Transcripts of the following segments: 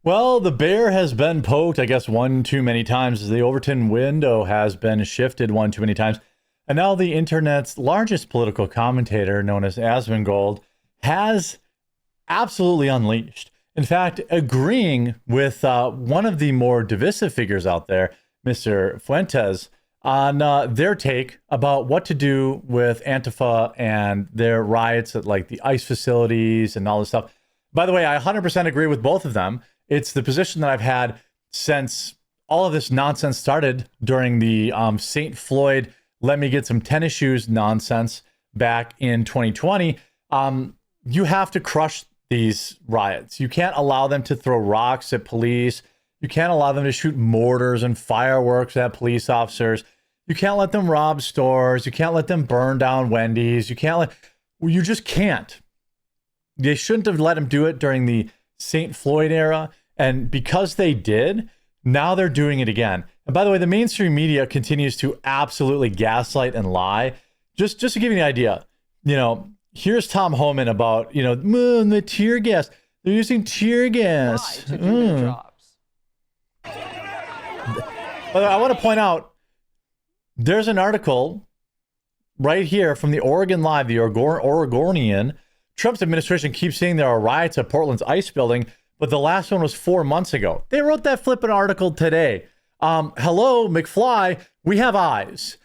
Well, the bear has been poked, I guess, one too many times. The Overton window has been shifted one too many times. And now the internet's largest political commentator, known as Asmongold, has absolutely unleashed. In fact, agreeing with one of the more divisive figures out there, Mr. Fuentes, on their take about what to do with Antifa and their riots at like the ICE facilities and all this stuff. By the way, I 100% agree with both of them. It's the position that I've had since all of this nonsense started during the St. Floyd, let me get some tennis shoes nonsense back in 2020. You have to crush these riots. You can't allow them to throw rocks at police. You can't allow them to shoot mortars and fireworks at police officers. You can't let them rob stores. You can't let them burn down Wendy's. You just can't. They shouldn't have let them do it during the St. Floyd era. And because they did, now they're doing it again. And by the way, the mainstream media continues to absolutely gaslight and lie. Just to give you an idea, here's Tom Homan about, the tear gas. They're using tear gas. To do their jobs. But I want to point out, there's an article right here from the Oregon Live, the Oregonian. Trump's administration keeps saying there are riots at Portland's ICE building, but the last one was 4 months ago. They wrote that flippant article today. Hello, McFly, we have eyes.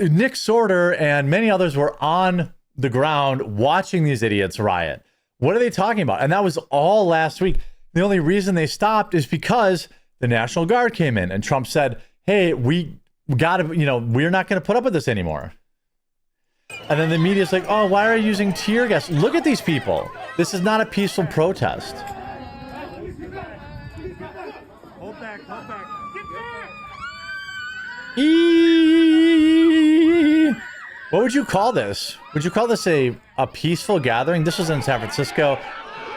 Nick Sorter and many others were on the ground watching these idiots riot. What are they talking about? And that was all last week. The only reason they stopped is because the National Guard came in and Trump said, hey, we're not going to put up with this anymore. And then the media's like, oh, why are you using tear gas? Look at these people. This is not a peaceful protest. Hold back. What would you call this? Would you call this a peaceful gathering? This was in San Francisco.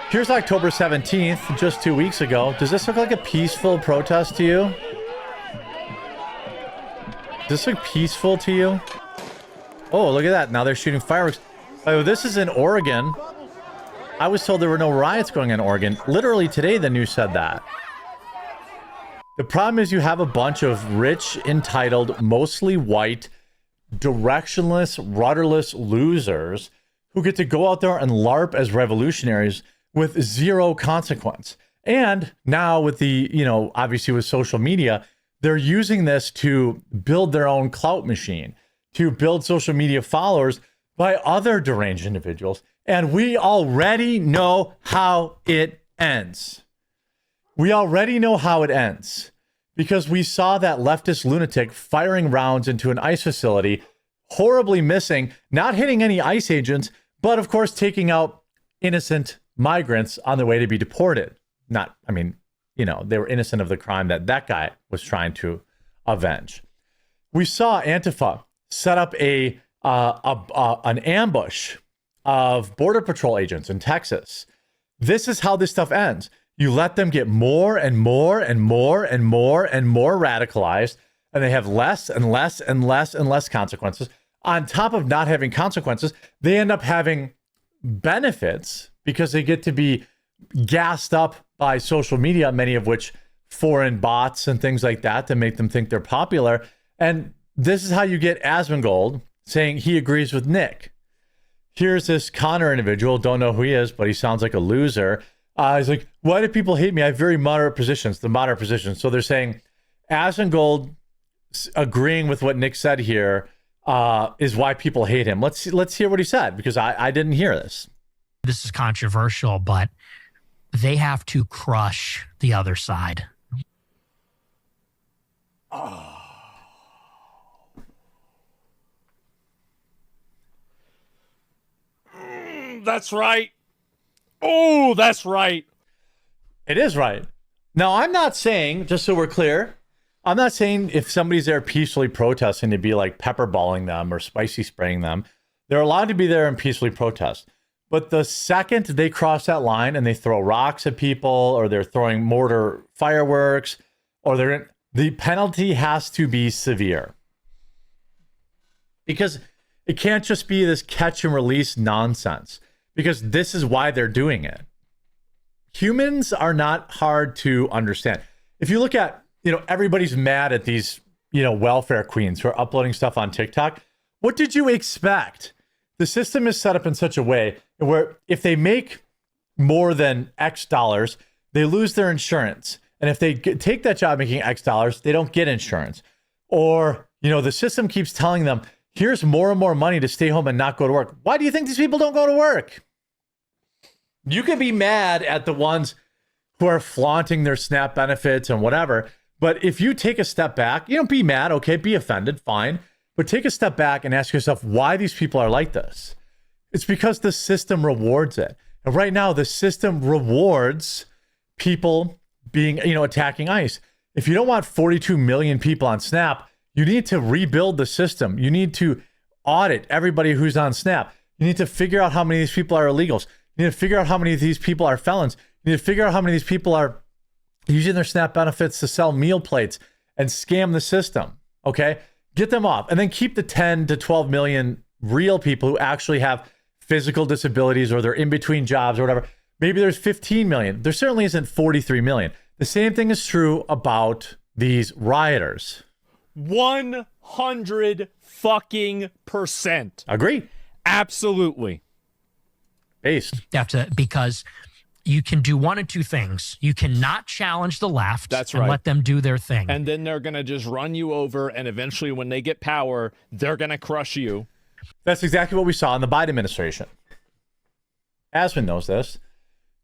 Here's October 17th, just 2 weeks ago. Does this look like a peaceful protest to you? Does this look peaceful to you? Oh, look at that. Now they're shooting fireworks. Oh, this is in Oregon. I was told there were no riots going on in Oregon. Literally today, the news said that. The problem is you have a bunch of rich, entitled, mostly white, directionless, rudderless losers who get to go out there and LARP as revolutionaries with zero consequence. And now with the, obviously with social media, they're using this to build their own clout machine, to build social media followers by other deranged individuals. And we already know how it ends. We already know how it ends because we saw that leftist lunatic firing rounds into an ICE facility, horribly missing, not hitting any ICE agents, but of course taking out innocent migrants on their way to be deported. They were innocent of the crime that guy was trying to avenge. We saw Antifa set up an ambush of Border Patrol agents in Texas. This is how this stuff ends. You let them get more and more and more and more and more radicalized, and they have less and less and less and less consequences. On top of not having consequences, they end up having benefits because they get to be gassed up by social media, many of which foreign bots and things like that make them think they're popular. And this is how you get Asmongold saying he agrees with Nick. Here's this Connor individual, don't know who he is, but he sounds like a loser. He's like, why do people hate me? I have very moderate positions, the moderate positions. So they're saying Asmongold agreeing with what Nick said here is why people hate him. Let's hear what he said, because I didn't hear this. This is controversial, but they have to crush the other side. Oh. That's right. Oh, that's right. It is right. Now, I'm not saying, just so we're clear, I'm not saying if somebody's there peacefully protesting to be like pepperballing them or spicy spraying them. They're allowed to be there and peacefully protest. But the second they cross that line and they throw rocks at people, or they're throwing mortar fireworks, or the penalty has to be severe. Because it can't just be this catch and release nonsense. Because this is why they're doing it. Humans are not hard to understand. If you look at, everybody's mad at these, welfare queens who are uploading stuff on TikTok. What did you expect? The system is set up in such a way where if they make more than X dollars, they lose their insurance. And if they take that job making X dollars, they don't get insurance. Or, the system keeps telling them, here's more and more money to stay home and not go to work. Why do you think these people don't go to work? You can be mad at the ones who are flaunting their SNAP benefits and whatever. But if you take a step back, be mad, okay, be offended, fine. But take a step back and ask yourself why these people are like this. It's because the system rewards it. And right now, the system rewards people being, attacking ICE. If you don't want 42 million people on SNAP, you need to rebuild the system. You need to audit everybody who's on SNAP. You need to figure out how many of these people are illegals. You need to figure out how many of these people are felons. You need to figure out how many of these people are using their SNAP benefits to sell meal plates and scam the system. Okay? Get them off. And then keep the 10 to 12 million real people who actually have physical disabilities or they're in between jobs or whatever. Maybe there's 15 million. There certainly isn't 43 million. The same thing is true about these rioters. 100 fucking percent. Agree. Absolutely. Based. You have to, because you can do one of two things. You cannot challenge the left. That's and right. let them do their thing. And then they're going to just run you over. And eventually when they get power, they're going to crush you. That's exactly what we saw in the Biden administration. Asmon knows this.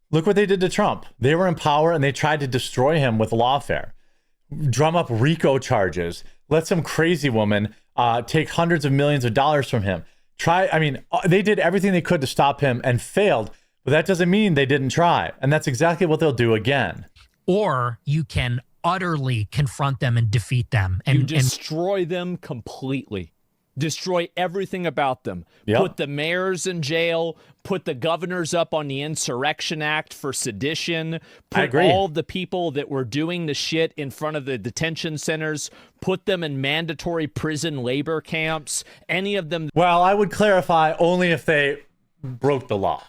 Look what they did to Trump. They were in power and they tried to destroy him with lawfare. Drum up RICO charges. Let some crazy woman take hundreds of millions of dollars from him. They did everything they could to stop him and failed, but that doesn't mean they didn't try. And that's exactly what they'll do again. Or you can utterly confront them and defeat them. And you destroy them completely. Destroy everything about them. Yep. Put the mayors in jail. Put the governors up on the Insurrection Act for sedition. Put all the people that were doing the shit in front of the detention centers. Put them in mandatory prison labor camps. Any of them. Well, I would clarify only if they broke the law.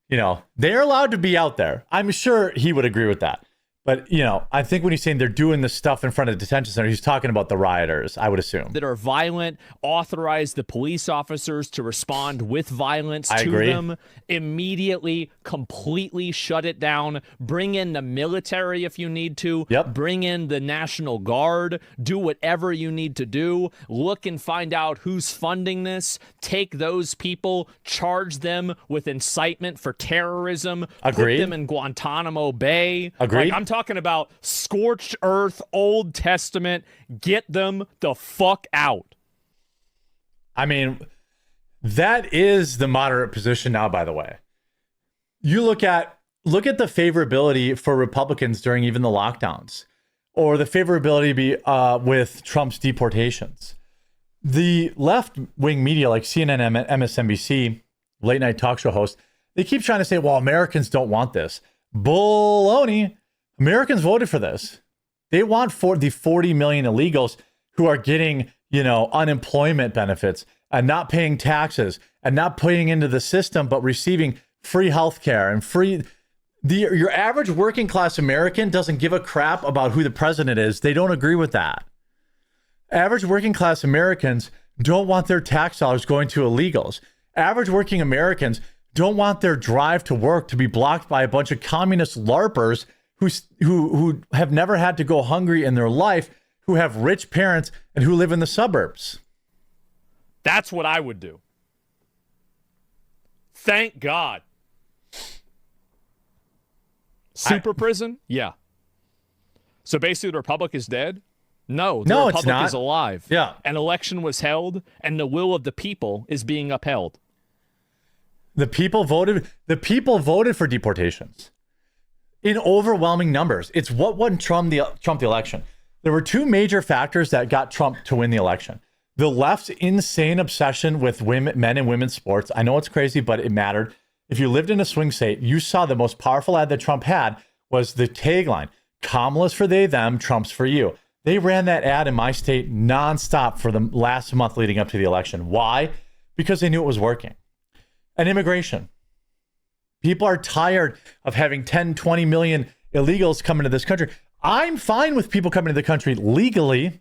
They're allowed to be out there. I'm sure he would agree with that. But, I think when he's saying they're doing this stuff in front of the detention center, he's talking about the rioters, I would assume. That are violent, authorize the police officers to respond with violence to them, immediately, completely shut it down, bring in the military if you need to, bring in the National Guard, do whatever you need to do, look and find out who's funding this, take those people, charge them with incitement for terrorism, put them in Guantanamo Bay. Agreed. I'm talking about scorched earth, Old Testament. Get them the fuck out. That is the moderate position now, by the way. You look at the favorability for Republicans during even the lockdowns, or the favorability with Trump's deportations. The left-wing media like CNN and MSNBC, late-night talk show hosts, they keep trying to say, well, Americans don't want this. Baloney. Americans voted for this. They want for the 40 million illegals who are getting, unemployment benefits and not paying taxes and not paying into the system, but receiving free health care and free. Your average working class American doesn't give a crap about who the president is. They don't agree with that. Average working class Americans don't want their tax dollars going to illegals. Average working Americans don't want their drive to work to be blocked by a bunch of communist LARPers who have never had to go hungry in their life, who have rich parents and who live in the suburbs. That's what I would do. Thank God. Super prison? Yeah. So basically the Republic is dead? No, the Republic it's not. Is alive. Yeah. An election was held and the will of the people is being upheld. The people voted for deportations in overwhelming numbers. It's what won Trump the election. There were two major factors that got Trump to win the election. The left's insane obsession with men and women's sports. I know it's crazy, but it mattered. If you lived in a swing state, you saw the most powerful ad that Trump had was the tagline, Kamala's for they, them, Trump's for you. They ran that ad in my state nonstop for the last month leading up to the election. Why? Because they knew it was working. And immigration. People are tired of having 10, 20 million illegals come into this country. I'm fine with people coming to the country legally,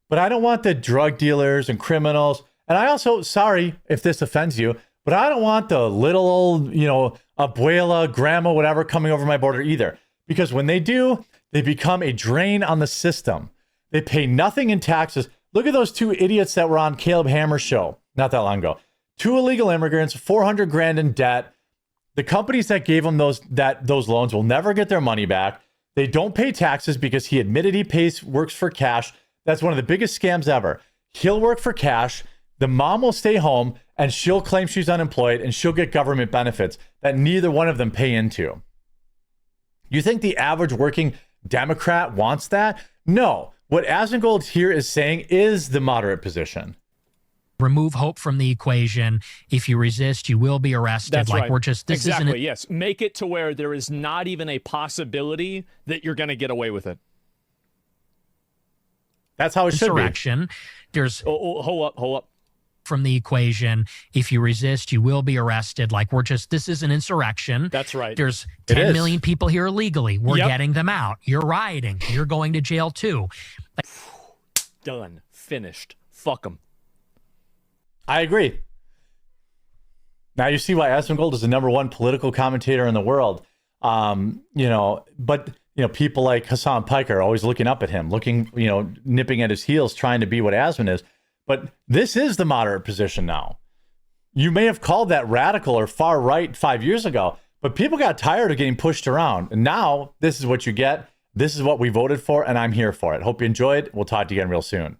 but I don't want the drug dealers and criminals. And I also, sorry if this offends you, but I don't want the little old, abuela, grandma, whatever, coming over my border either. Because when they do, they become a drain on the system. They pay nothing in taxes. Look at those two idiots that were on Caleb Hammer's show not that long ago. 2 illegal immigrants, 400 grand in debt. The companies that gave them those loans will never get their money back. They don't pay taxes because he admitted he works for cash. That's one of the biggest scams ever. He'll work for cash. The mom will stay home and she'll claim she's unemployed and she'll get government benefits that neither one of them pay into. You think the average working Democrat wants that? No. What Asmongold here is saying is the moderate position. Remove hope from the equation. If you resist, you will be arrested. That's like right. We're just this exactly. isn't. Yes, make it to where there is not even a possibility that you're going to get away with it. That's how it should be. Insurrection. There's hold up. From the equation. If you resist, you will be arrested. Like this is an insurrection. That's right. There's 10 million people here illegally. We're getting them out. You're rioting. You're going to jail too. Done. Finished. Fuck them. I agree. Now you see why Asmongold is the #1 political commentator in the world. But people like Hassan Piker are always looking up at him, nipping at his heels, trying to be what Asmon is. But this is the moderate position now. You may have called that radical or far right 5 years ago, but people got tired of getting pushed around. And now this is what you get. This is what we voted for, and I'm here for it. Hope you enjoyed. We'll talk to you again real soon.